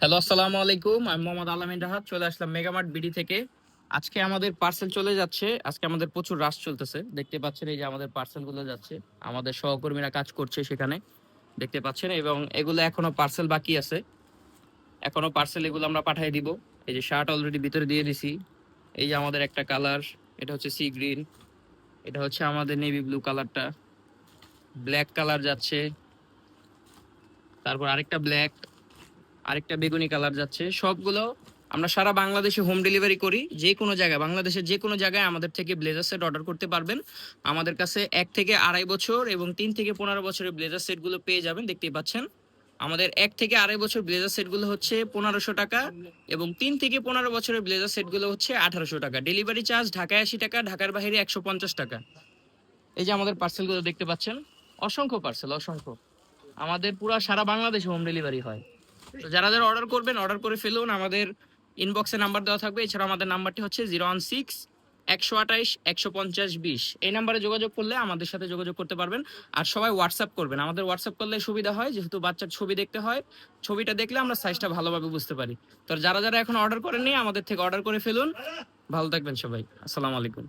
Hello, আসসালামু আলাইকুম। আমি মোহাম্মদ আলামিন রাহাত, চলে আসলাম মেগামার্ট বিডি থেকে। আজকে আমাদের পার্সেল চলে যাচ্ছে। আজকে আমাদের প্রচুর রাশ চলতেছে, দেখতে পাচ্ছেন। এই যে আমাদের পার্সেল গুলো যাচ্ছে, আমাদের সহকর্মীরা কাজ করছে সেখানে, দেখতে পাচ্ছেন। এবং এগুলো এখনো পার্সেল বাকি আছে, এখনো পার্সেল এগুলো আমরা পাঠিয়ে দিব। এই যে শার্ট অলরেডি ভিতরে দিয়ে দিছি। এই যে আমাদের একটা কালার, এটা হচ্ছে সি গ্রিন, এটা হচ্ছে আমাদের নেভি ব্লু কালারটা, ব্ল্যাক কালার যাচ্ছে, তারপর আরেকটা ব্ল্যাক, আরেকটা বেগুনি কালার যাচ্ছে। সবগুলো আমরা সারা বাংলাদেশে হোম ডেলিভারি করি। যে কোনো জায়গায়, বাংলাদেশের যে কোনো জায়গায় আমাদের থেকে ব্লেজার সেট অর্ডার করতে পারবেন। আমাদের কাছে 1 থেকে 2.5 বছর এবং 3 থেকে 15 বছরের ব্লেজার সেটগুলো পেয়ে যাবেন, দেখতেই পাচ্ছেন। আমাদের 1 থেকে 2.5 বছর ব্লেজার সেটগুলো হচ্ছে 1500 টাকা, এবং 3 থেকে 15 বছরের ব্লেজার সেটগুলো হচ্ছে 1800 টাকা। ডেলিভারি চার্জ ঢাকায় 80 টাকা, ঢাকার বাইরে 150 টাকা। এই যে আমাদের পার্সেলগুলো দেখতে পাচ্ছেন, অসংখ্য পার্সেল, অসংখ্য। আমাদের পুরো সারা বাংলাদেশে হোম ডেলিভারি হয়। তো যারা যারা অর্ডার করবেন, অর্ডার করে ফেলুন। আমাদের ইনবক্সে নাম্বার দেওয়া থাকবে। এছাড়া আমাদের নাম্বারটি হচ্ছে 016 128 150 20। এই নাম্বারে যোগাযোগ করলে আমাদের সাথে যোগাযোগ করতে পারবেন। আর সবাই হোয়াটসঅ্যাপ করবেন, আমাদের হোয়াটসঅ্যাপ করলে সুবিধা হয়, যেহেতু বাচ্চার ছবি দেখতে হয়। ছবিটা দেখলে আমরা সাইজটা ভালোভাবে বুঝতে পারি। তো যারা যারা এখন অর্ডার করেননি, আমাদের থেকে অর্ডার করে ফেলুন। ভালো থাকবেন সবাই। আসসালামু আলাইকুম।